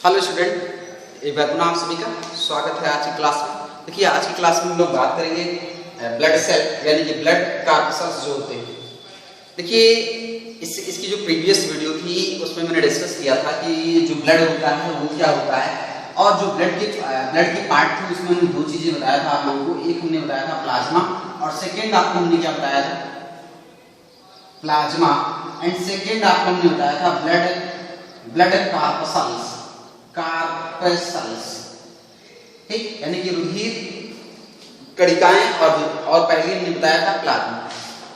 Hello student, एक बार पुनः आप सभी का स्वागत है आज की क्लास में। देखिए आज की क्लास में हम लोग बात करेंगे ब्लड सेल यानी कि ब्लड कार्पसल्स जो होते हैं। देखिए इसकी जो प्रीवियस वीडियो थी उसमें मैंने डिस्कस किया था कि जो ब्लड होता है वो क्या होता है, और जो ब्लड के पार्ट थे उसमें हमने दो चीजें बताया था आप लोगों को। एक हमने बताया था प्लाज्मा, और सेकेंड आपको हमने क्या बताया था, प्लाज्मा, एंड सेकेंड आपको हमने बताया था ब्लड कार्पसल्स। ठीक, यानी कि रुधिर कणिकाएं, और पहले हमने बताया था प्लाज्मा।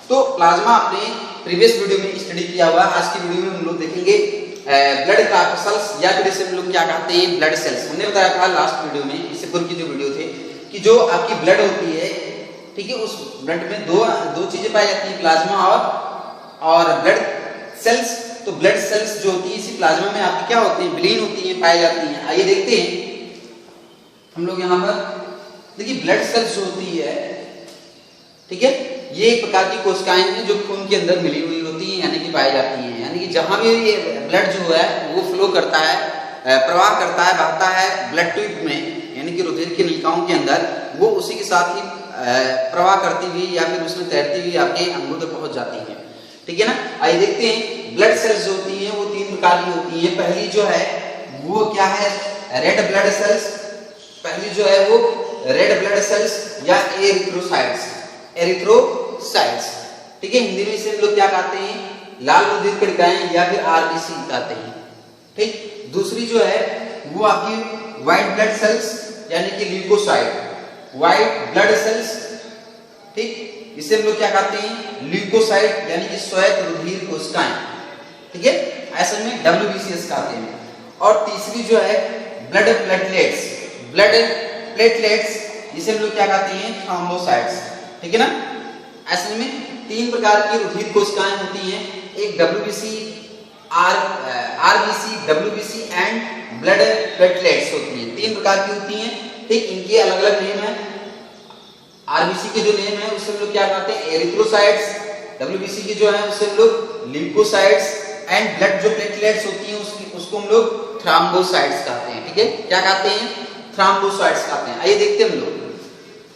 तो प्लाज्मा आपने प्रीवियस वीडियो में स्टडी किया हुआ। आज की वीडियो में हम लोग देखेंगे ब्लड कार्पसल्स, या फिर इसे हम लोग क्या कहते हैं, ब्लड सेल्स। हमने बताया था लास्ट वीडियो में, इससे पूर्व की जो वीडियो थे, कि जो आपकी ब्लड होती है, ठीक है, उस ब्लड में दो चीजें पाई जाती है, प्लाज्मा और ब्लड सेल्स। तो ब्लड सेल्स जो होती है इसी प्लाज्मा में आपकी क्या होती है, विलीन होती है, पाई जाती हैं। आइए देखते हैं हम लोग यहाँ पर। देखिए ब्लड सेल्स जो होती है, ठीक है, ये एक प्रकार की कोशिकाएं हैं जो खून के अंदर मिली हुई होती हैं, यानी कि पाई जाती हैं। यानी कि जहां भी ये ब्लड जो है वो फ्लो करता है, प्रवाह करता है, बहता है ब्लड ट्यूब में, यानी कि रुधिर की नलिकाओं के अंदर, वो उसी के साथ ही प्रवाह करती हुई या फिर उसमें तैरती हुई आपके अंगों तक पहुंच जाती है। ठीक है ना। आइए देखते हैं ब्लड सेल्स जो होती हैं वो तीन प्रकार की होती हैं। पहली जो है वो क्या है, रेड ब्लड सेल्स। पहली जो है वो रेड ब्लड सेल्स या एरिथ्रोसाइट्स। ठीक है, हिंदी में इसे हम लोग क्या कहते हैं, लाल रुधिर कणिकाएं या फिर आरबीसी कहते हैं। ठीक, दूसरी जो है वो आपकी व्हाइट ब्लड सेल्स यानी कि ल्यूकोसाइट, व्हाइट ब्लड सेल्स। ठीक, इसे हम लोग क्या कहते हैं, ल्यूकोसाइट यानी कि श्वेत रुधिर कोशिकाएं। ठीक है, ऐसे में WBCS कहते हैं। और तीसरी जो है ब्लड प्लेटलेट्स, जिसे हम लोग क्या कहते हैं, थ्रोम्बोसाइट्स। ठीक है ना। ऐसे में तीन प्रकार की रुधिर कोशिकाएं होती हैं, एक WBC, RBC, WBC and blood platelets होती हैं। तीन प्रकार की होती हैं। ठीक, इनके अलग अलग नेम है। आरबीसी के जो नेम है उससे हम लोग क्या कहते हैं, एरिथ्रोसाइट्स। WBC की जो है उससे हम लोग ल्यूकोसाइट्स, एंड ब्लड जो प्लेटलेट्स होती हैं उसको हम लोग थ्रोम्बोसाइट्स कहते हैं। ठीक है, क्या कहते हैं, थ्रोम्बोसाइट्स कहते हैं। आइए देखते हैं हम लोग।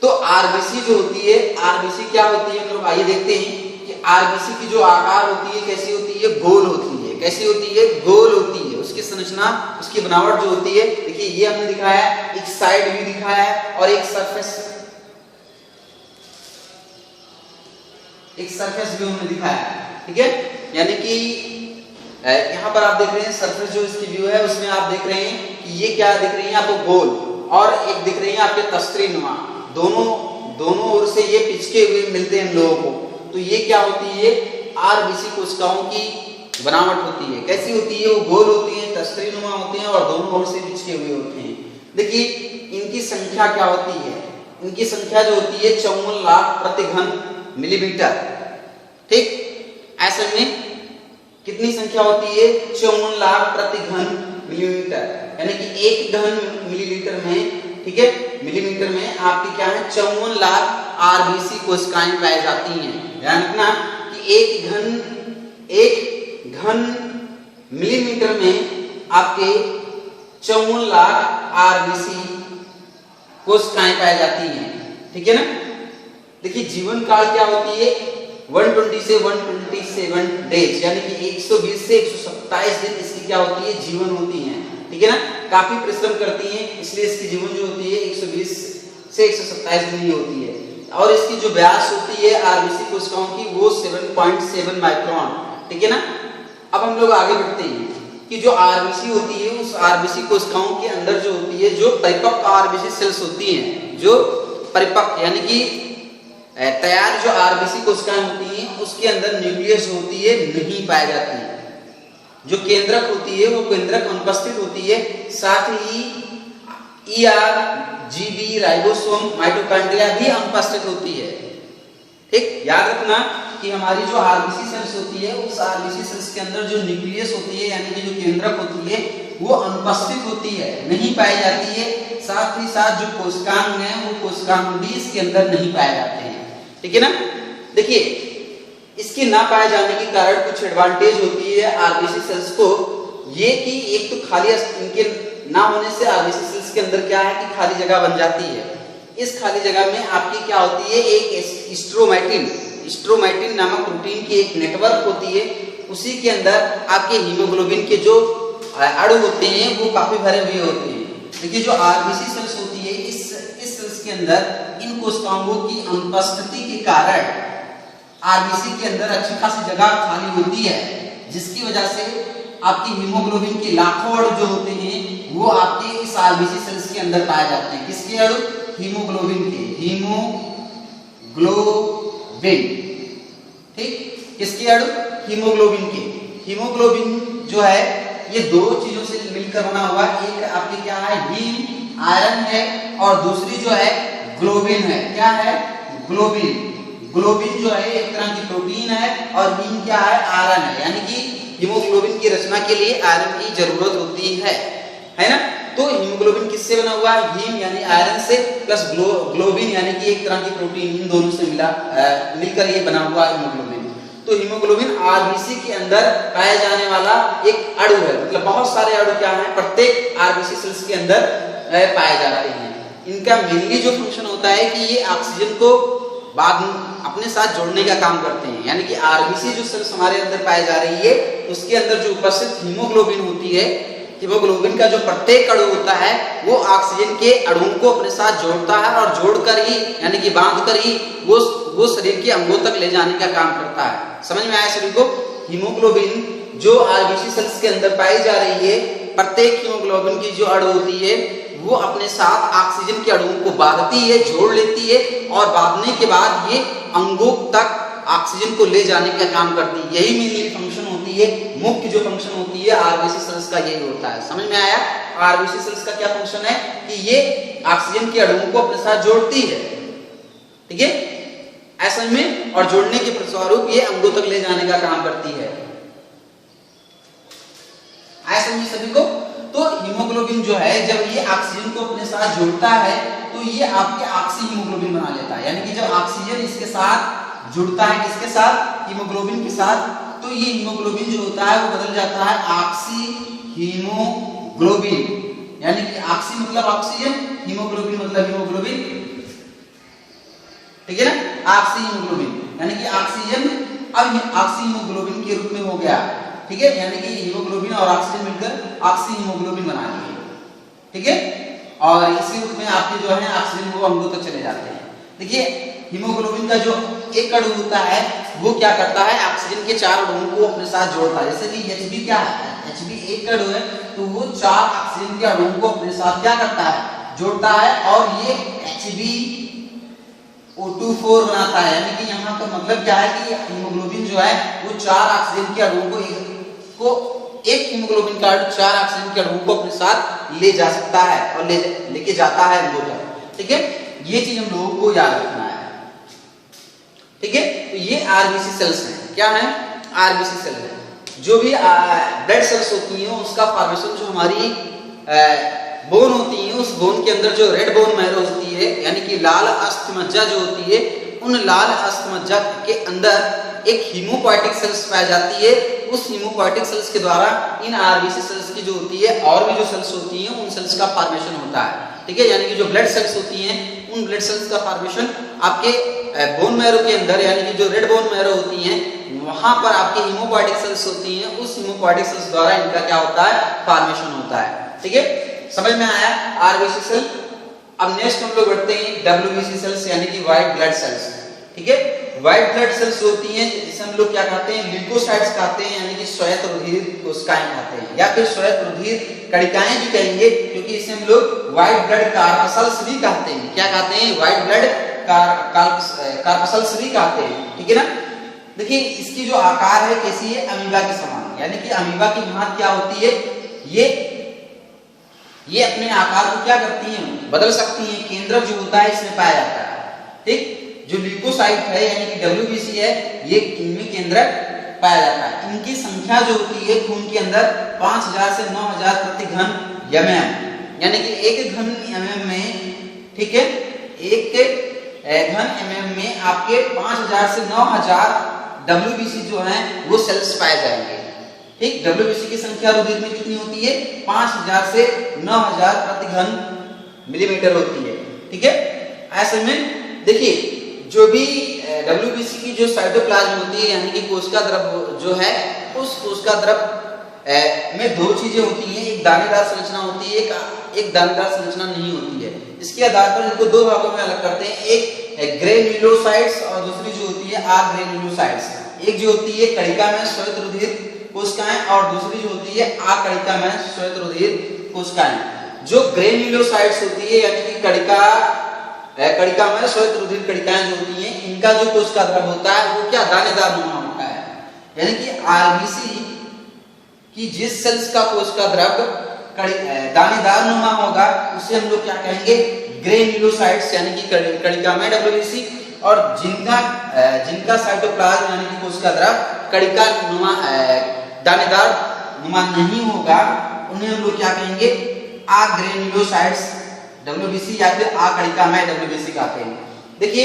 तो आरबीसी जो होती है, आरबीसी क्या होती है हम लोग आइए देखते हैं कि आरबीसी की जो आकार होती है कैसी होती है, गोल होती है। कैसी होती है, गोल होती है। उसकी संरचना, उसकी बनावट जो होती है, देखिए ये हमने दिखाया है, एक साइड व्यू दिखाया है और एक सरफेस व्यू हमने दिखाया है। ठीक है, यानी कि यहाँ पर आप देख रहे हैं सरफेस जो इसकी व्यू है उसमें आप देख रहे हैं कि ये क्या दिख रही है आपको, गोल, और एक दिख रही है आपके तस्तरीनुमा। दोनों ओर से ये पिचके हुए मिलते हैं हम लोगों को। तो ये क्या होती है, आरबीसी कोशिकाओं की बनावट होती है। कैसी होती है, वो गोल होती है, तस्तरीनुमा होती हैं और दोनों ओर से पिचके हुए होते हैं। देखिए इनकी संख्या क्या होती है, इनकी संख्या जो होती है 54 लाख प्रति घन मिलीमीटर। ठीक, ऐसे में कितनी संख्या होती है, 54 लाख प्रति घन मिलीमीटर, यानी कि एक घन मिलीलीटर में, ठीक है, मिलीमीटर में आपकी क्या है, 54 लाख आरबीसी कोशिकाएं पाई जाती हैं। ध्यान रखना कि एक घन मिलीमीटर में आपके 54 लाख आरबीसी कोशिकाएं पाई जाती हैं। ठीक है ना। देखिए जीवन काल क्या होती है, 120 से 127 डेज, यानी कि 120 से 127 दिन इसकी क्या होती है, जीवन होती है। ठीक है ना। काफी परिश्रम करती हैं, इसलिए इसकी जीवन जो होती है 120 से 127 दिन ही होती है। और इसकी जो व्यास होती है आरबीसी कोशिकाओं की, वो 7.7 माइक्रोन। ठीक है ना। अब हम लोग आगे बढ़ते हैं कि जो आरबीसी होती है, उस आरबीसी कोशिकाओं के अंदर जो होती है, जो परिपक्व आरबीसी सेल्स होती हैं, जो परिपक्व यानी कि तैयार जो आरबीसी कोशिकाएं होती हैं, उसके अंदर न्यूक्लियस होती है नहीं पाई जाती है। जो केंद्रक होती है वो केंद्रक अनुपस्थित होती है। साथ ही ER, GB, राइबोसोम, माइटोकॉन्ड्रिया भी अनुपस्थित होती है। ठीक, याद रखना कि हमारी जो आरबीसी सेल्स होती है, उस आरबीसी सेल्स के अंदर जो न्यूक्लियस होती है यानी कि जो केंद्रक होती है वो अनुपस्थित होती है, नहीं पाई जाती है। साथ ही साथ जो कोशिकांग है वो कोशिकांग भी इसके अंदर नहीं पाए जाते हैं। ठीक है ना। देखिए इसके ना पाए जाने के कारण कुछ एडवांटेज होती है आरबीसी सेल्स को, ये कि एक तो खाली इनके ना होने से आरबीसी सेल्स के अंदर क्या है कि खाली जगह बन जाती है। इस खाली जगह में आपकी क्या होती है, एक स्ट्रोमाइटिन नामक प्रोटीन की एक नेटवर्क होती है। उसी के अंदर आपके हीमोग्लोबिन के जो अणु होते हैं वो काफी भरे हुए होते हैं। देखिए जो आरबीसी सेल्स होती है, इस सेल्स के अंदर इन कोशिकाओं की अनुपस्थिति के कारण आरबीसी के अंदर अच्छी खासी जगह खाली होती है, जिसकी वजह से आपकी हीमोग्लोबिन के लाखों अणु जो होते हैं वो आपके इस आरबीसी सेल्स के अंदर पाए जाते हैं। किसके अणु? हीमोग्लोबिन के, हीमोग्लोबिन, ठीक, किसके अणु? हीमोग्लोबिन के। हीमोग्लोबिन जो है ये दो चीजों से मिलकर बना हुआ है, एक आपके क्या है, हीम आयरन है, और दूसरी जो है ग्लोबिन है। क्या है? ग्लोबिन। ग्लोबिन जो है एक तरह की प्रोटीन है और हीम क्या है? आयरन है। यानी कि हीमोग्लोबिन की रचना के लिए आयरन की जरूरत होती है ना। तो हीमोग्लोबिन किससे बना हुआ है? हीम यानी आयरन से प्लस ग्लोबिन यानी कि एक तरह की प्रोटीन, इन दोनों से मिलकर ये बना हुआ हीमोग्लोबिन। तो हीमोग्लोबिन आरबीसी के अंदर पाया जाने वाला एक अणु है, मतलब बहुत सारे अणु क्या है प्रत्येक आरबीसी सेल्स के अंदर पाए जाते हैं। इनका मेनली जो फंक्शन होता है कि ये ऑक्सीजन को बाद अपने साथ जोड़ने का काम करते हैं। यानी कि आरबीसी जो सेल्स हमारे अंदर पाई जा रही है उसके अंदर जो उपस्थित हीमोग्लोबिन होती है, हीमोग्लोबिन का जो प्रत्येक अणु होता है वो ऑक्सीजन के अणुओं को अपने साथ जोड़ता है और जोड़कर ही यानी कि बांधकर ही वो शरीर के अंगों तक ले जाने का काम करता है। समझ में आया सभी को? हीमोग्लोबिन जो आरबीसी सेल्स के अंदर पाई जा रही है, प्रत्येक हीमोग्लोबिन की जो अणु होती है वो अपने साथ ऑक्सीजन के अणुओं को बांधती है, जोड़ लेती है, और बांधने के बाद ये अंगों तक ऑक्सीजन को ले जाने का काम करती है। यही मेनली फंक्शन होती है, मुख्य जो फंक्शन होती है आरबीसी सेल्स का यही होता है। समझ में आया? आरबीसी सेल्स का क्या फंक्शन है कि ये ऑक्सीजन के अणुओं को अपने साथ जोड़ती है, ठीक है, ऐसे में, और जोड़ने के फलस्वरूप ये अंगों तक ले जाने का काम करती है। आया समझ सभी को? तो हीमोग्लोबिन जो है जब ये ऑक्सीजन को अपने साथ जोड़ता है तो ये आपके ऑक्सी हीमोग्लोबिन बना लेता है। यानी कि जब ऑक्सीजन इसके साथ जुड़ता है, किसके साथ? हीमोग्लोबिन के साथ, तो ये हीमोग्लोबिन जो होता है वो बदल जाता है ऑक्सी हीमोग्लोबिन। यानी कि ऑक्सी मतलब ऑक्सीजन, हीमोग्लोबिन मतलब हीमोग्लोबिन, ठीक है ना, ऑक्सी हीमोग्लोबिन। यानी कि ऑक्सीजन अब ऑक्सी हीमोग्लोबिन के रूप में हो गया, ठीक है, यानी कि हीमोग्लोबिन और ऑक्सीजन मिलकर ऑक्सी हीमोग्लोबिन बना लिए, ठीक है, और इसी रूप में आपके जो है ऑक्सीजन वो अंगों तक चले जाते हैं। देखिए हीमोग्लोबिन का जो एक अणु होता है वो क्या करता है, ऑक्सीजन के चार अणुओं को अपने साथ जोड़ता है। जैसे कि Hb क्या है, Hb एक अणु है तो वो चार ऑक्सीजन के अणुओं को अपने साथ क्या करता है, जोड़ता है, और ये HbO2 बनाता है। यानी कि यहाँ पर मतलब क्या है कि हीमोग्लोबिन जो है वो चार ऑक्सीजन के अणुओं को एक हीमोग्लोबिन का अणु चार ऑक्सीजन के अणुओं को अपने साथ ले जा सकता है और लेके जाता है अंगों तक, ठीक है। ये चीज हम लोगों को याद रखना है, ठीक है। तो ये आरबीसी सेल्स हैं। क्या है? आरबीसी सेल है। जो भी ब्लड सेल्स होती हैं उसका फॉर्मेशन जो हमारी बोन होती है, उस बोन के अंदर जो रेड बोन मैरो होती है यानी कि लाल अस्थिमज्जा जो होती है, उन लाल अस्थिमज्जा के अंदर एक हीमोपोएटिक सेल्स पाई जाती है। उस हीमोपोएटिक सेल्स के द्वारा इन आरबीसी सेल्स की जो होती है और भी जो सेल्स होती हैं उन सेल्स का फॉर्मेशन होता है, ठीक है। यानी कि जो ब्लड सेल्स होती हैं उन ब्लड सेल्स का फॉर्मेशन आपके बोन मैरो के अंदर यानी कि जो रेड बोन मैरो होती हैं वहां पर आपके हीमोपोएटिक सेल्स होती हैं, उस हीमोपोएटिक सेल्स द्वारा इनका क्या होता है, फॉर्मेशन होता है, ठीक है। समझ में आया आरबीसी सेल? अब नेक्स्ट हम लोग बढ़ते हैं डब्ल्यूबीसी सेल्स यानी कि व्हाइट ब्लड सेल्स, ठीक है। व्हाइट ब्लड सेल्स होती हैं जिसे हम लोग क्या कहते हैं, ल्यूकोसाइट्स कहते हैं, यानी कि श्वेत रुधिर कोशिकाएं कहते हैं या फिर श्वेत रुधिर कणिकाएं भी कहेंगे, क्योंकि इसे हम लोग व्हाइट ब्लड कार्पसल्स भी कहते हैं। क्या कहते हैं? व्हाइट ब्लड कार्पसल्स भी कहते हैं, ठीक है ना। देखिए इसकी जो आकार है कैसी है, अमीबा के समान, यानी कि अमीबा की भांति क्या होती है, ये अपने आकार को क्या करती हैं, बदल सकती हैं। केंद्रक जो होता है इसमें पाया जाता है, ठीक। जो ल्यूकोसाइट है यानी कि डब्ल्यूबीसी है, ये इनमें केंद्रक पाया जाता है। इनकी संख्या जो होती है खून के अंदर 5000 से 9000 प्रति घन mm, यानी कि एक घन mm में, ठीक है, एक घन mm में आपके 5000 से 9000 डब्ल्यूबीसी जो हैं वो सेल्स पाए जाएंगे, ठीक, डब्ल्यूबीसी की संख्या रुधिर में कितनी होती है? 5000 से 9000 प्रति घन मिलीमीटर होती है। ठीक है, ऐसे में देखिए जो भी डब्ल्यूबीसी की जो साइटोप्लाज्म होती है यानी कि कोशिका द्रव जो है, उस कोशिका द्रव में दो चीजें होती हैं, एक दानेदार संरचना होती है, एक दानेदार संरचना नहीं होती है। इसके आधार पर इनको दो भागों में अलग करते हैं, एक ग्रेन्युलोसाइट्स और दूसरी जो होती है आग्रेन्युलोसाइट्स। एक जो होती है कणिका में श्वेत रुधिर कोशिकाएं और दूसरी जो होती है आकणिका में श्वेत रुधिर कोशिकाएं। जो ग्रेन्युलोसाइट्स होती है यानी कि कणिका में श्वेत रुधिर कणिकाएं जो होती हैं, इनका जो कोशिका द्रव होता है वो क्या दानेदार नुमा होता है। यानी कि आरबीसी कि जिस सेल्स का कोशिका द्रव दानेदार नुमा होगा उसे हम लोग क्या कहेंगे? ग्रेन्युलोसाइट्स यानी कि कणिका में डब्ल्यूबीसी, और जिनका साइटोप्लाज्म यानी कि कोशिका द्रव कणिका नुमा दानेदार नुमा नहीं होगा उन्हें हम लोग क्या कहेंगे? आग्रेन्युलोसाइट्स डब्ल्यूबीसी या फिर आकणिका में डब्ल्यूबीसी कहते हैं। देखिए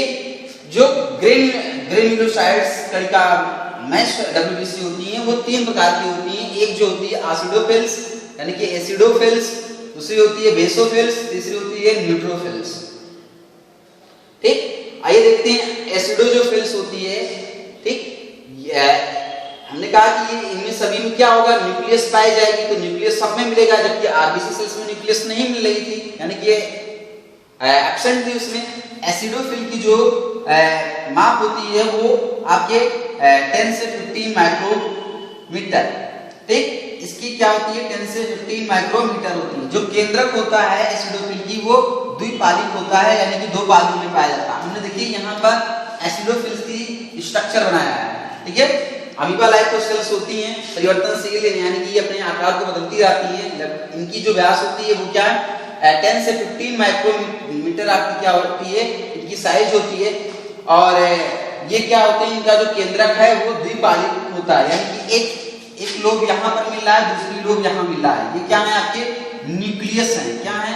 जो ग्रेन्युलोसाइट्स कणिका में डब्ल्यूबीसी होती हैं वो तीन प्रकार की होती हैं। एक जो होती है एसिडोफिल्स यानी कि एसिडोफिल्स, दूसरी होती है बेसोफिल्स, तीसरी होती है न्यूट्रोफिल्स। ठीक, आइए देखते हैं एसिडो जो फिल्स होती है। ठीक, हमने कहा कि इनमें सभी में क्या होगा? न्यूक्लियस पाई जाएगी, तो न्यूक्लियस सब में मिलेगा, जबकि आरबीसी सेल्स में न्यूक्लियस नहीं मिल रही थी यानी कि एब्सेंट थी उसमें। एसिडोफिल की जो माप होती है वो आपके 10 से 15 माइक्रोमीटर। ठीक, इसकी क्या होती है? 10 से 15 माइक्रोमीटर होती है। जो केंद्रक होता है एसिडोफिल की वो द्विपालिक होता है यानी कि दो पालियों में पाया जाता है। हमने देखिए यहाँ पर एसिडोफिल की स्ट्रक्चर बनाया है। ठीक है, अमीबा लाइक तो सेल्स होती हैं परिवर्तनशील यानी कि अपने आकार को बदलती रहती हैं। इनकी जो व्यास होती है वो क्या है? 10 से 15 माइक्रोमीटर आपकी क्या होती है? इनकी साइज होती है। और ये क्या होते हैं? इनका जो केंद्रक है वो द्विपालिक होता है यानी कि एक लोब यहाँ पर मिल रहा है, दूसरी लोब यहाँ मिल रहा है। ये क्या है? आपके न्यूक्लियस है। क्या है?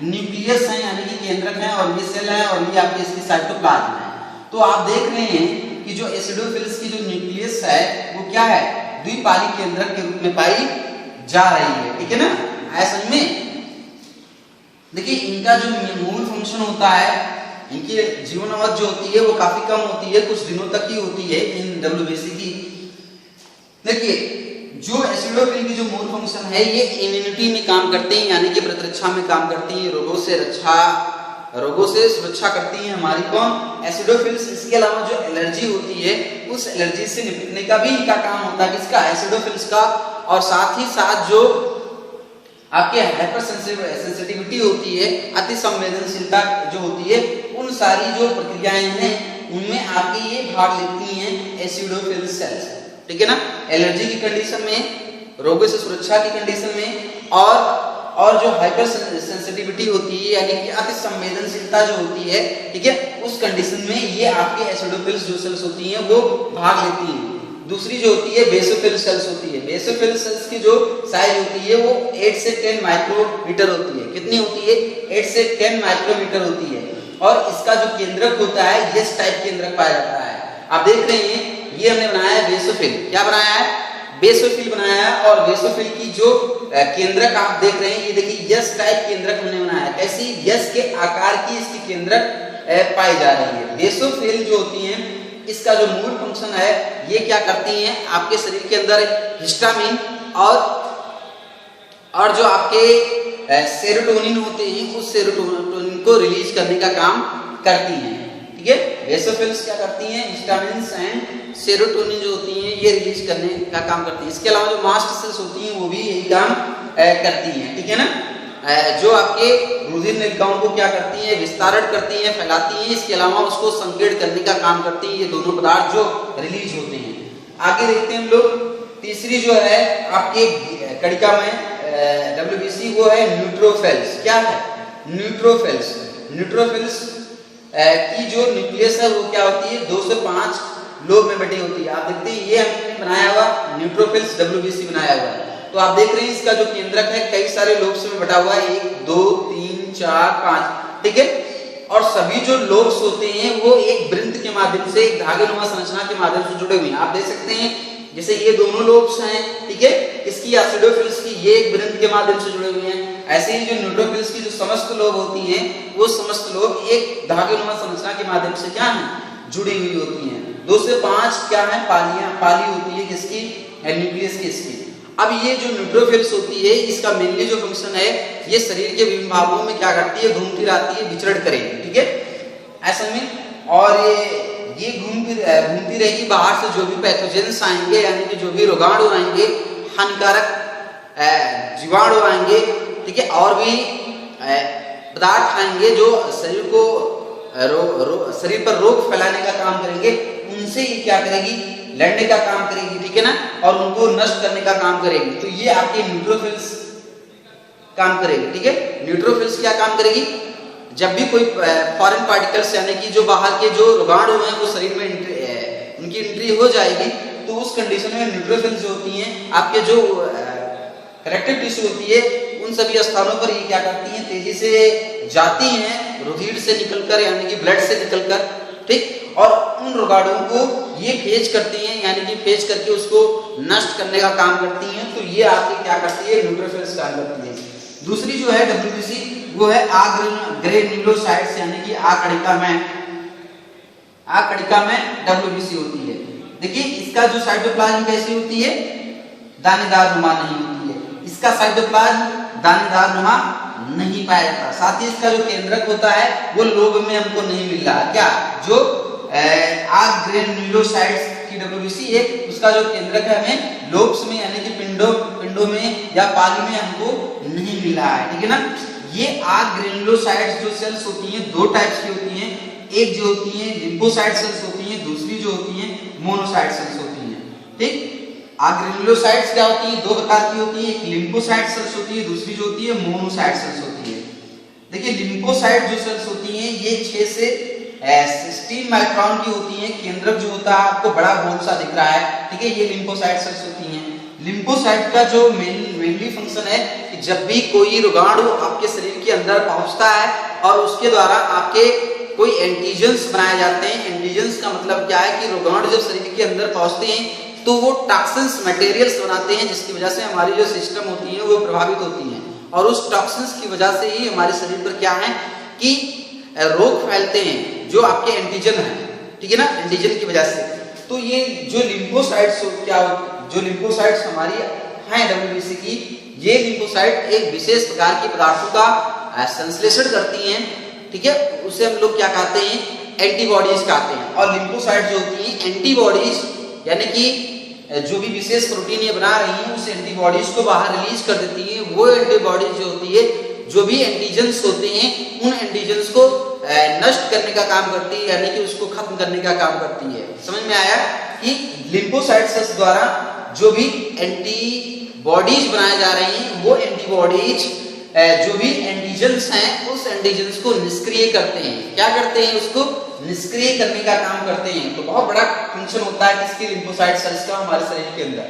न्यूक्लियस है यानी कि केंद्रक है, और ये सेल है और ये आपके इसकी साइटोप्लाज्म है। तो आप देख रहे हैं कि जो एसिडोफिल्स की जो न्यूक्लियस है वो क्या है? द्विपालिक केंद्रक के रूप में पाई जा रही है। ठीक है ना? ऐसा में देखिए इनका जो मूल फंक्शन होता है, इनकी जीवन अवधि जो होती है वो काफी कम होती है, कुछ दिनों तक ही होती है इन डब्ल्यूबीसी की। देखिए जो एसिडोफिल की जो मूल फंक्शन है ये इम्यूनिटी में काम करते हैं यानी कि प्रतिरक्षा में काम करती हैं, रोगों से सुरक्षा करती हैं हमारी कौन? एसिडोफिल्स। इसके अलावा जो एलर्जी होती है उस एलर्जी से निपटने का भी इनका काम होता है, किसका? एसिडोफिल्स का। और साथ ही साथ जो आपके हाइपर सेंसिटिविटी होती है, अति संवेदनशीलता जो होती है, उन सारी जो प्रक्रियाएं हैं उनमें आपकी ये भाग लेती हैं एसिडोफिल सेल्स। ठीक है ना? एलर्जी की कंडीशन में, रोगों से सुरक्षा की कंडीशन में, और जो हाइपर सेंसिटिविटी होती है यानी कि अति संवेदनशीलता जो होती है, ठीक है, उस कंडीशन में ये आपके एसिडोफिल्स जो सेल्स होती हैं वो भाग लेती हैं। दूसरी जो होती है बेसोफिल सेल्स होती है। बेसोफिल सेल्स की जो साइज होती है वो 8 से 10 माइक्रोमीटर होती है। कितनी होती है? 8 से 10 माइक्रोमीटर होती है। और इसका जो केंद्रक होता है यस टाइप केंद्रक पाया जाता है। आप देख रहे हैं ये हमने बनाया है बेसोफिल। क्या बनाया है? बेसोफिल बनाया है। और बेसोफिल की जो केंद्रक आप देख रहे हैं, ये देखिए यस टाइप केंद्रक हमने बनाया है। कैसी? यस के आकार की इसकी केंद्रक पाई जा रही है। बेसोफिल जो होती है इसका जो मूल फंक्शन है ये क्या करती हैं? आपके शरीर के अंदर हिस्टामिन और जो आपके सेरोटोनिन होते हैं उस सेरोटोनिन को रिलीज करने का काम करती हैं। ठीक है, बेसोफिल्स क्या करती हैं? हिस्टामिन एंड सेरोटोनिन जो होती हैं ये रिलीज करने का काम करती हैं। इसके अलावा जो मास्ट सेल्स होती हैं वो भी यही काम करती हैं। ठीक है ना? जो आपके रुधिर नलिकाओं को क्या करती हैं? विस्तारण करती हैं, फैलाती हैं। इसके अलावा उसको संकीर्ण करने का काम करती हैं ये दोनों पदार्थ जो रिलीज होते हैं। आगे देखते हैं हम लोग। तीसरी जो है आपके कणिका में डब्ल्यूबीसी वो है न्यूट्रोफिल्स। क्या है? न्यूट्रोफिल्स। न्यूट्रोफिल्स की जो न्यूक्लियस है वो क्या होती है? 2 से 5 लोब में बटी होती है। आप देखते हैं ये हमने बनाया हुआ न्यूट्रोफिल्स डब्ल्यूबीसी बनाया हुआ है। तो आप देख रहे हैं इसका जो केंद्रक है कई सारे लोब्स में बटा हुआ है, 1 2 3 4 5। ठीक है, और सभी जो लोब्स होते हैं वो एक वृंत के माध्यम से, एक धागेनुमा संरचना के माध्यम से जुड़े हुए हैं। आप देख सकते हैं जैसे ये दोनों लोब्स हैं, ठीक है, इसकी एसिडोफिल्स की ये एक ग्रंथि के माध्यम से जुड़े हुए हैं। ऐसे ही जो न्यूट्रोफिल्स की जो समस्त लोब होती हैं, वो समस्त लोब एक धागेनुमा संरचना के माध्यम से क्या है, जुड़ी हुई होती हैं। 2 से 5 क्या है, पाली होती है किसकी, न्यूक्लियस की इसकी। अब ये जो न्यूट्रोफिल्स होती है, इसका मेनली जो फंक्शन है, ये शरीर के विभिन्न भागों में क्या करती है, घूमती रहती है, विचरण करेगी, ठीक है, ऐसा में। और ये घूमती रहेगी, बाहर से जो भी पैथोजेंस आएंगे, यानी कि जो भी रोगाणु आएंगे, हानिकारक जीवाणु आएंगे, ठीक है, और भी पदार्थ आएंगे जो शरीर को शरीर पर रोग फैलाने का काम करेंगे, उनसे ये क्या करेगी, लड़ने का काम करेगी, ठीक है ना, और उनको नष्ट करने का काम करेगी। तो ये आपके न्यूट्रोफिल्स काम करेगी, ठीक है। न्यूट्रोफिल्स क्या काम करेगी, जब भी कोई फॉरेन पार्टिकल्स यानी कि जो बाहर के जो रोगाणु हैं वो शरीर में उनकी एंट्री हो जाएगी, तो उस कंडीशन में न्यूट्रोफिल्स जो होती हैं, आपके जो कनेक्टिव टिश्यू होती है, उन सभी स्थानों पर ये क्या करती हैं, तेजी से जाती हैं, रुधिर से निकलकर यानी कि ब्लड से निकलकर, ठीक, और उन रोगाणुओं को ये फेज करती हैं, यानी कि फेज करके उसको नष्ट करने का काम करती हैं। तो ये आपकी क्या करती है, न्यूट्रोफिल्स काम करती है। दूसरी जो है WBC, वो है ग्रेन्युलोसाइट्स, यानी कि आकड़िका में WBC होती है। देखिए इसका जो साइटोप्लाज्म कैसी होती है, दानेदार नुमा नहीं होती है, इसका साइटोप्लाज्म दानेदार नुमा नहीं पाया जाता। साथ ही इसका जो केंद्रक होता है वो लोब में हमको नहीं मिल रहा, क्या, जो ग्रेन्युलोसाइट्स की WBC है, उसका जो केंद्रक है हमें लोब्स में यानी कि पिंडों में या पाली में हमको नहीं मिल रहा है, ठीक है ना। ये ग्रेन्युलोसाइट्स जो सेल्स होती हैं, 2 टाइप्स की होती हैं, एक जो होती है लिम्फोसाइट सेल्स होती हैं, दूसरी जो होती हैं मोनोसाइट सेल्स होती हैं, ठीक। ग्रेन्युलोसाइट्स क्या होती है, 2 प्रकार की होती है, एक लिम्फोसाइट सेल्स होती है, दूसरी जो होती है मोनोसाइट सेल्स होती है। देखिए लिम्फोसाइट जो सेल्स होती हैं, ये 6 से 16 माइक्रोन की होती हैं, केंद्रक जो होता है आपको बड़ा गोल सा दिख रहा है, ठीक है, ये लिम्फोसाइट सेल्स होती हैं। लिम्फोसाइट का जो मेनली फंक्शन है कि जब भी कोई रोगाणु आपके शरीर के अंदर पहुंचता है और उसके द्वारा आपके कोई एंटीजेंस बनाए जाते हैं। एंटीजेंस का मतलब क्या है कि रोगाणु जब शरीर के अंदर पहुंचते हैं तो वो टॉक्सिन्स मटेरियल्स बनाते हैं, जिसकी वजह से हमारी जो सिस्टम होती है वो प्रभावित होती है, और उस टॉक्सिन्स की वजह से ही हमारे शरीर पर क्या है कि रोग फैलते हैं, जो आपके एंटीजन है, ठीक है ना, एंटीजन की वजह से। तो ये जो लिम्फोसाइट्स जो लिम्फोसाइट्स हमारी हैं WBC की, ये लिम्फोसाइट एक विशेष प्रकार की पदार्थों का संश्लेषण करती हैं, ठीक है, उसे हम लोग क्या कहते हैं, एंटीबॉडीज कहते हैं। और लिम्फोसाइट जो होती हैं एंटीबॉडीज, यानी कि जो भी विशेष प्रोटीन ये बना रही हैं उस एंटीबॉडीज को बाहर रिलीज कर देती है। वो एंटीबॉडीज जो होती है, जो भी एंटीजेंस होते हैं, उन एंटीजेंस को नष्ट करने का काम करती है, यानी कि उसको खत्म करने का काम करती है। समझ में आया कि लिम्फोसाइट सेल्स द्वारा जो भी एंटीबॉडीज बनाए जा रही हैं, वो एंटीबॉडीज जो भी एंटीजेंस हैं उस एंटीजेंस को निष्क्रिय करते हैं। क्या करते हैं, उसको निष्क्रिय करने का काम करते हैं। तो बहुत बड़ा फंक्शन होता है किसकी, लिम्फोसाइट सेल्स का हमारे शरीर के अंदर,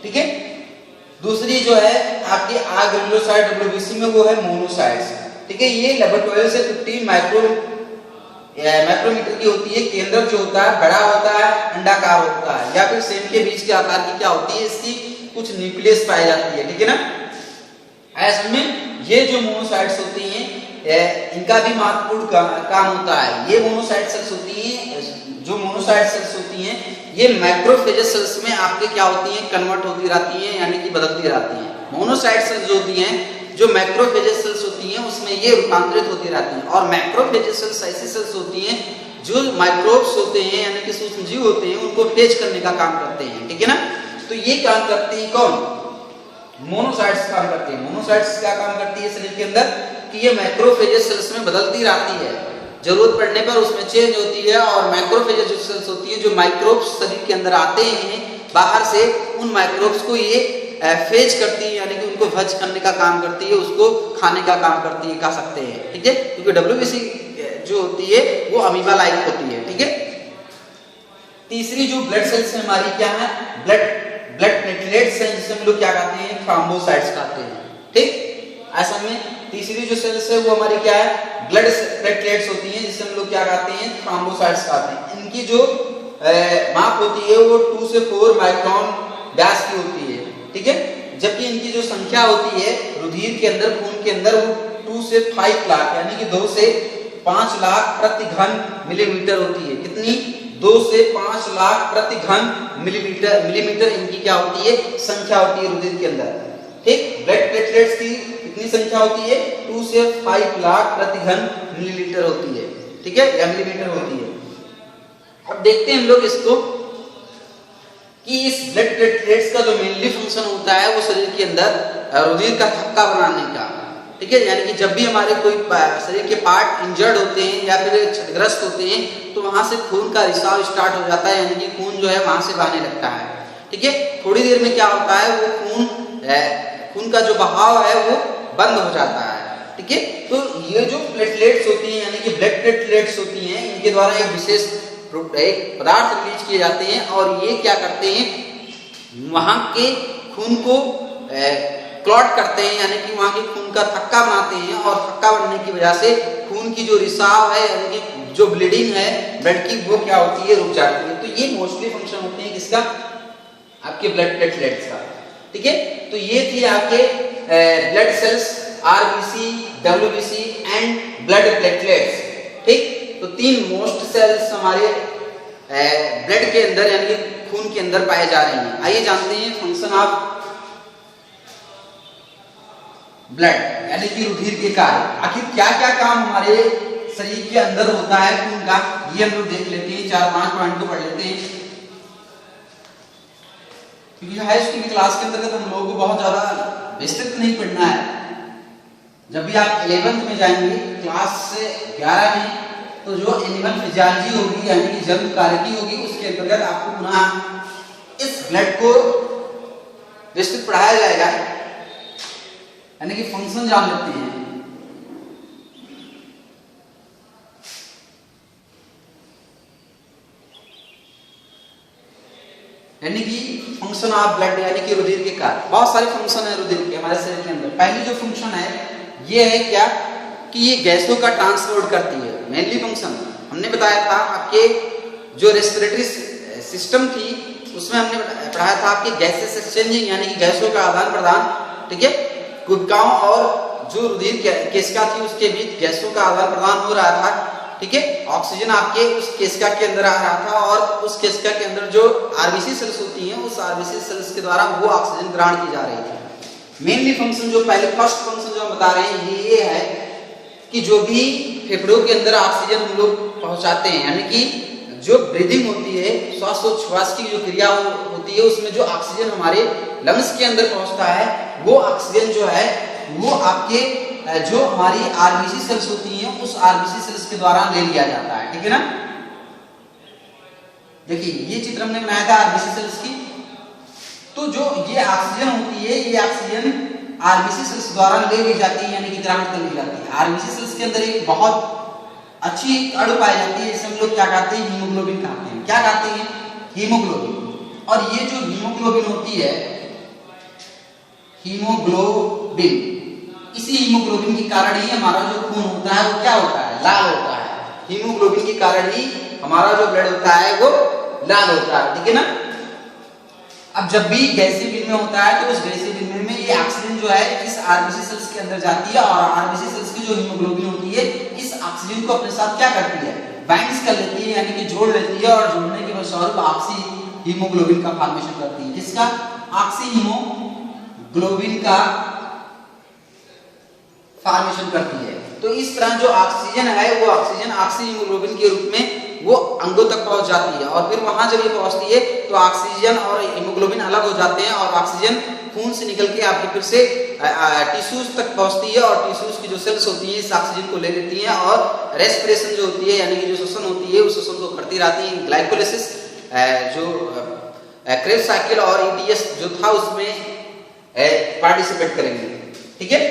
ठीक है। दूसरी जो है आपकी ग्रेन्युलोसाइट WBC में, वो है मोनोसाइट्स, ठीक है। ये लगभग 12 से 15 माइक्रोमीटर की होती है। केंद्रक जो होता है बड़ा होता है, अंडाकार होता है, या फिर सेम के बीच के आकार की क्या होती है, इसकी कुछ न्यूक्लियस पाई जाती है, ठीक है ना। ऐसे में ये जो मोनोसाइट्स होती हैं, इनका भी महत्वपूर्ण काम होता है। ये मोनोसाइट सेल्स होती हैं, जो मोनोसाइट सेल्स होती हैं, ये मैक्रोफेजेस सेल्स में आपके क्या होती हैं, कन्वर्ट होती रहती हैं, यानी कि बदलती रहती हैं। मोनोसाइट सेल्स जो होती हैं, जो मैक्रोफेजेस सेल्स होती हैं, उसमें ये रूपांतरित होती रहती हैं। और मैक्रोफेजेस सेल्स ऐसी सेल्स होती हैं जो माइक्रोब्स होते हैं, यानी कि सूक्ष्मजीव होते हैं, उनको फेज करने का काम करते हैं, ठीक है ना। तो ये काम करते हैं कौन, मोनोसाइट्स काम करते हैं। मोनोसाइट्स क्या काम करती है शरीर के अंदर कि ये मैक्रोफेजेस सेल्स में बदलती रहती है, जरूरत पड़ने पर उसमें चेंज होती है। और मैक्रोफेजेस जो सेल्स होती है, जो माइक्रोब्स शरीर के अंदर आते हैं बाहर से, उन माइक्रोब्स को ये फेज करती है, यानी कि उनको भज करने का काम करती है, उसको खाने का काम करती है, कह सकते हैं, ठीक है। क्योंकि WBC जो होती है वो अमीबा लाइक होती है, ठीक है। तीसरी जो ब्लड सेल्स है हमारी क्या है, ब्लड प्लेटलेट्स हैं, जिसे हम लोग क्या कहते हैं, थ्रोम्बोसाइट्स कहते हैं, ठीक। ऐसा में तीसरी जो सेल्स है वो हमारी क्या है, ब्लड प्लेटलेट्स होती हैं, जिसे हम लोग क्या कहते हैं, थ्रोम्बोसाइट्स कहते हैं। इनकी जो माप होती है वो 2 से 4 माइक्रोन व्यास की होती है, ठीक है। जबकि इनकी जो संख्या होती है रुधिर के अंदर, खून के अंदर, वो 2 से 5 लाख यानी कि 2 से 5 लाख प्रति घन मिलीमीटर होती है। कितनी? 2 से 5 लाख प्रति घन मिलीमीटर इनकी क्या होती है? संख्या होती है रुधिर के अंदर, ठीक। ब्लड प्लेटलेट्स की कितनी संख्या होती है? 2 से 5 लाख प्रति घन मिलीलीटर होती है, ठीक है, या मिलीमीटर होती है। अब देखते हैं हम लोग इसको कि इस ब्लड प्लेटलेट्स का जो मेनली फंक्शन होता है वो शरीर के अंदर रुधिर का थक्का बनाने का, ठीक है। यानी कि जब भी हमारे कोई शरीर के पार्ट इंजर्ड होते हैं या फिर क्षतिग्रस्त होते हैं तो वहां से खून का रिसाव स्टार्ट हो जाता है, यानी कि खून जो है वहां से बहने लगता है, ठीक है। थोड़ी देर में क्या होता है, वो खून का जो बहाव है वो बंद हो जाता है, ठीक है। तो ये जो प्लेटलेट्स होती हैं यानी कि ब्लड प्लेटलेट्स होती हैं, इनके द्वारा एक विशेष पदार्थ रिलीज किए जाते हैं और ये क्या करते हैं, वहां के खून को क्लॉट करते हैं, यानी कि वहां के खून का थक्का बनाते हैं और थक्का बनने की वजह से खून की जो रिसाव है यानी कि जो ब्लीडिंग है ब्लड की, वो क्या होती है, रुक जाती है। तो ये मोस्टली फंक्शन होते हैं किसका? आपके ब्लड प्लेटलेट्स का, ठीक है। तो ये थी आपके blood cells, RBC, WBC and blood platelets, ठीक। तो 3 मोस्ट सेल्स हमारे ब्लड के अंदर यानी कि खून के अंदर पाए जा रहे हैं। आइए जानते हैं फंक्शन ऑफ ब्लड यानी कि रुधिर के कार्य। आखिर क्या क्या काम हमारे शरीर के अंदर होता है खून का, ये हम लोग देख लेते हैं। 4-5 पॉइंट को पढ़ लेते हैं, क्योंकि हाई स्कूल की क्लास के अंतर्गत हम लोगों को बहुत ज्यादा विस्तृत नहीं पढ़ना है। जब भी आप 11th में जाएंगे क्लास से 11 में, तो जो एनिमल फिजियोलॉजी होगी यानी कि जन्म कार्यकी होगी, उसके अंतर्गत आपको पुनः इस ब्लड को विस्तृत पढ़ाया जाएगा, यानी कि फंक्शन जान लेते हैं। यानी कि फंक्शन ऑफ ब्लड यानी कि रुधिर के कार्य। बहुत सारे फंक्शन है रुधिर के हमारे शरीर के अंदर। पहली जो फंक्शन है ये है क्या, कि ये गैसों का ट्रांसपोर्ट करती है। मेनली फंक्शन हमने बताया था, आपके जो रेस्पिरेटरी सिस्टम थी उसमें हमने पढ़ाया था आपके गैसेस एक्सचेंजिंग यानी कि गैसों का आदान प्रदान, ठीक है। कोशिकाओं और जो रुधिर केशिका थी उसके बीच गैसों का आदान प्रदान हो रहा था, ठीक है। ऑक्सीजन आपके उस केशिका के अंदर आ रहा था और उस केशिका के अंदर जो आरबीसी सेल्स होती हैं उस आरबीसी सेल्स के द्वारा वो ऑक्सीजन ग्रहण की जा रही थी। मेनली फंक्शन जो पहले फर्स्ट फंक्शन जो हम बता रहे हैं ये है कि जो भी फेफड़ों के अंदर ऑक्सीजन हम लोग पहुंचाते हैं, यानी कि जो ब्रीदिंग होती है, श्वासोच्छ्वास की जो क्रिया होती है, उसमें जो ऑक्सीजन हमारे लंग्स के अंदर पहुंचता है वो ऑक्सीजन जो है वो आपके जो हमारी आरबीसी सेल्स होती हैं उस आरबीसी सेल्स के द्वारा ले लिया जाता है, ठीक है ना। देखिए ये चित्र हमने बनाया था आरबीसी सेल्स की। तो जो ये ऑक्सीजन होती है ये ऑक्सीजन आरबीसी सेल्स द्वारा ले ली जाती है, यानी कि ग्रहण कर ली जाती है। आरबीसी सेल्स के अंदर एक बहुत अच्छी अणु पाई जाती है जिसे हम लोग क्या कहते हैं, हीमोग्लोबिन कहते हैं। क्या कहते हैं? हीमोग्लोबिन। और ये जो हीमोग्लोबिन होती है, हीमोग्लोबिन, इसी हीमोग्लोबिन के कारण ही हमारा जो खून होता है वो क्या होता है, लाल होता है। हीमोग्लोबिन के कारण ही हमारा जो ब्लड होता है वो लाल होता है, ठीक है ना। अब जब भी गैसीय विनिमय होता है तो उस गैसीय विनिमय में ये ऑक्सीजन जो है इस आरबीसी सेल्स के अंदर जाती है और आरबीसी सेल्स की जो हीमोग्लोबिन होती है इस ऑक्सीजन को अपने साथ क्या करती है, बाइंड्स कर लेती है, यानी कि जोड़ लेती है और जोड़ने के फलस्वरूप ऑक्सी हीमोग्लोबिन का फॉर्मेशन करती है। किसका? ऑक्सी हीमोग्लोबिन का फॉर्मेशन करती है। तो इस तरह जो ऑक्सीजन है वो ऑक्सीजन ऑक्सी हीमोग्लोबिन के रूप में वो अंगों तक पहुंच जाती है और फिर वहां जब ये पहुंचती है तो ऑक्सीजन और हीमोग्लोबिन अलग हो जाते हैं और ऑक्सीजन खून से निकल के आपके फिर से टिश्यूज तक पहुंचती है और टिश्यूज की जो सेल्स होती है इस ऑक्सीजन को ले लेती हैं और रेस्पिरेशन जो होती है यानी कि जो श्वसन होती है उस श्वसन को करती रहती है। ग्लाइकोलाइसिस जो क्रेब्स साइकिल और ईटीएस जो था उसमें पार्टिसिपेट करेंगे, ठीक है।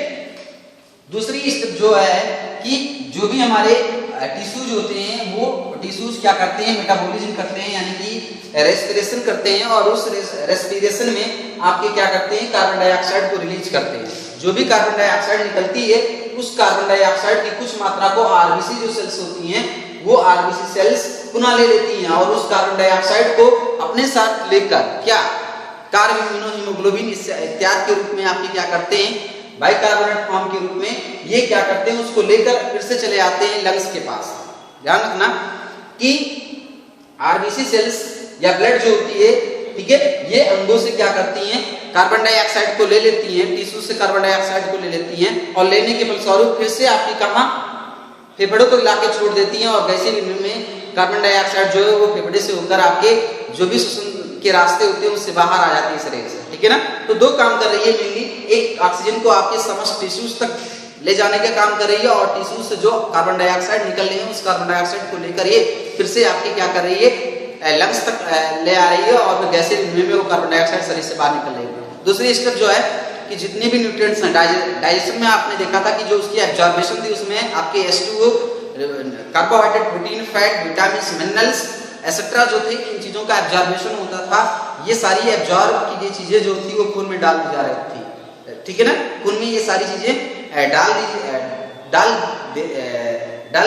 दूसरी स्टेप जो है कि जो भी हमारे टिश्यूज होते हैं वो टिश्यूज क्या करते हैं, मेटाबॉलिज्म करते हैं, यानी कि रेस्पिरेशन करते हैं और उस रेस्पिरेशन में आपके क्या करते हैं, कार्बन डाइऑक्साइड को रिलीज करते हैं। जो भी कार्बन डाइऑक्साइड निकलती है उस कार्बन डाइऑक्साइड की कुछ मात्रा को आरबीसी जो सेल्स होती हैं वो आरबीसी सेल्स पुनः ले लेती हैं और उस कार्बन डाइऑक्साइड को अपने साथ लेकर क्या कार्बोइनोहीमोग्लोबिन इत्यादि के रूप में आपके क्या करते हैं, बाइकार्बोनेट फॉर्म के रूप में ये क्या करते हैं, उसको लेकर फिर से चले आते हैं लंग्स के पास। ध्यान रखना कि आरबीसी सेल्स या ब्लड जो होती है, ठीक है, ये अंगों से क्या करती हैं, कार्बन डाइऑक्साइड को ले लेती हैं, टिश्यू से कार्बन डाइऑक्साइड को ले लेती हैं और लेने के फलस्वरूप फिर से आपकी कहाँ, फेफड़ों को लाके छोड़ देती हैं और गैसीय विनिमय में कार्बन डाइऑक्साइड जो है वो फेफड़े से होकर आपके जो भी श्वसन के रास्ते होते हैं उससे बाहर आ जाती है शरीर से, ठीक है ना। तो दो काम कर रही है मेनली, एक ऑक्सीजन को आपके समस्त टिश्यूज तक ले जाने का काम कर रही है और टिश्यू से जो कार्बन डाइऑक्साइड निकल रही है उस कार्बन डाइऑक्साइड को लेकर ये फिर से आपके क्या कर रही है, लंग्स तक ले आ रही है और फिर गैसीय विनिमय में वो कार्बन डाइऑक्साइड शरीर से बाहर निकल रही है। दूसरी स्टेप जो है कि जितने भी न्यूट्रिएंट्स हैं डाइजेशन में आपने देखा था कि जो उसकी एब्जॉर्बेशन थी उसमें आपके H2O, carbohydrate, protein, fat, vitamin, minerals etcetera जो थे, इन चीजों का एब्जॉर्बेशन होता था। ये सारी एब्जॉर्ब की ये चीजें जो थी वो खून में डाल दी जा रही थी, ठीक है ना। खून में ये सारी चीजें डाल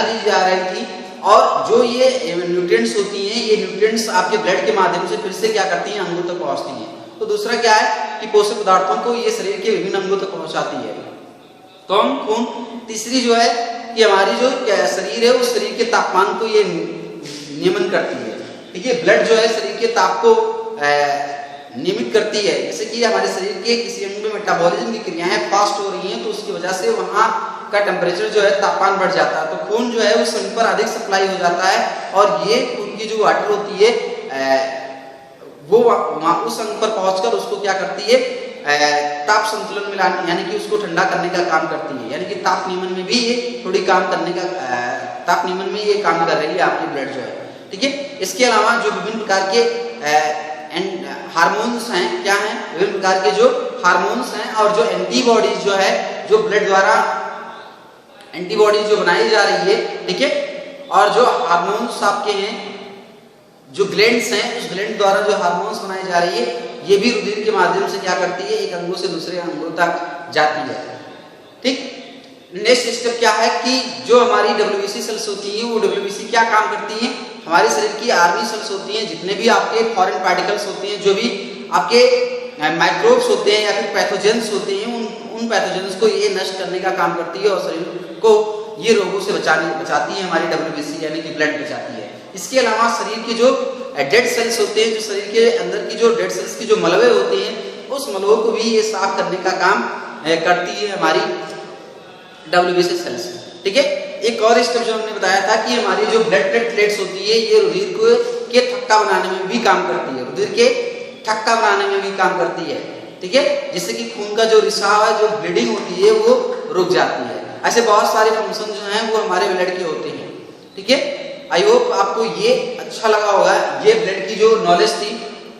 दी जा रही थी और जो ये न्यूट्रिएंट्स होती हैं, ये न्यूट्रिएंट्स आपके ब्लड के माध्यम से फिर से क्या करती हैं, अंगों तक पहुंचती हैं। तो दूसरा क्या है कि पोषक पदार्थों को ये शरीर के विभिन्न अंगों तक पहुंचाती है, कौन, खून। तीसरी जो है कि हमारी जो शरीर है उस शरीर के तापमान को ये नियमन करती है, ठीक है। ब्लड जो है शरीर के ताप को नियमित करती है, जैसे कि हमारे शरीर के किसी अंग में मेटाबॉलिज्म की क्रियाएं फास्ट हो रही हैं तो उसकी वजह से वहाँ का टेम्परेचर जो है, तापमान बढ़ जाता है, तो खून जो है उस अंग पर अधिक सप्लाई हो जाता है और ये खून की जो वाटर होती है वो वहाँ उस अंग पर पहुंचकर उसको क्या करती है, ताप संतुलन में लाने, यानी कि उसको ठंडा करने का काम करती है, यानी कि ताप नियमन में भी ये थोड़ी काम करने का ताप नियमन में ये काम कर रही है आपकी ब्लड जो है, ठीक है। इसके अलावा जो विभिन्न प्रकार के हार्मोन्स हैं, क्या हैं, विभिन्न प्रकार के जो हार्मोन्स हैं और जो एंटीबॉडीज जो है, जो ब्लड द्वारा एंटीबॉडीज जो बनाई जा रही है, ठीक है, और जो हार्मोन्स आपके हैं, जो ग्लैंड्स हैं, उस ग्लैंड द्वारा जो हार्मोन्स बनाई जा रही है, ये भी रुधिर के माध्यम से क्या करती है, एक अंगों से दूसरे अंगों तक जाती है, ठीक। नेक्स्ट स्टेप क्या है कि जो हमारी WBC सेल्स होती हैं, वो WBC क्या काम करती हैं, हमारे शरीर की आर्मी सेल्स होती हैं, जितने भी आपके फॉरेन पार्टिकल्स होते हैं, जो भी आपके माइक्रोब्स होते हैं या फिर पैथोजेंस होते हैं, उन पैथोजेंस को ये नष्ट करने का काम करती है और शरीर को ये रोगों से बचाती है हमारी WBC, यानी कि ब्लड बचाती है। इसके अलावा शरीर के जो डेड सेल्स होते हैं, जो शरीर के अंदर की जो डेड सेल्स की जो मलबे होते हैं, उस मलबों को भी ये साफ करने का काम करती है हमारी WBC सेल्स, ठीक है। एक और स्टेप जो हमने बताया था कि हमारी जो ब्लड प्लेटलेट्स होती है, ये रुधिर को के थक्का बनाने में भी काम करती है, रुधिर के थक्का बनाने में भी काम करती है, ठीक है, जिससे कि खून का जो रिसाव है, जो ब्लीडिंग होती है, वो रुक जाती है। ऐसे बहुत सारे फंक्शन जो हैं वो हमारे ब्लड के होते हैं, ठीक है। आई होप आपको ये अच्छा लगा होगा, ये ब्लड की जो नॉलेज थी।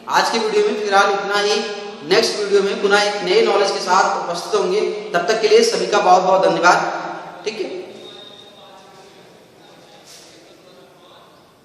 आज की वीडियो में फिलहाल इतना ही, नेक्स्ट वीडियो में पुनः एक नए नॉलेज के साथ उपस्थित होंगे, तब तक के लिए सभी का बहुत बहुत धन्यवाद।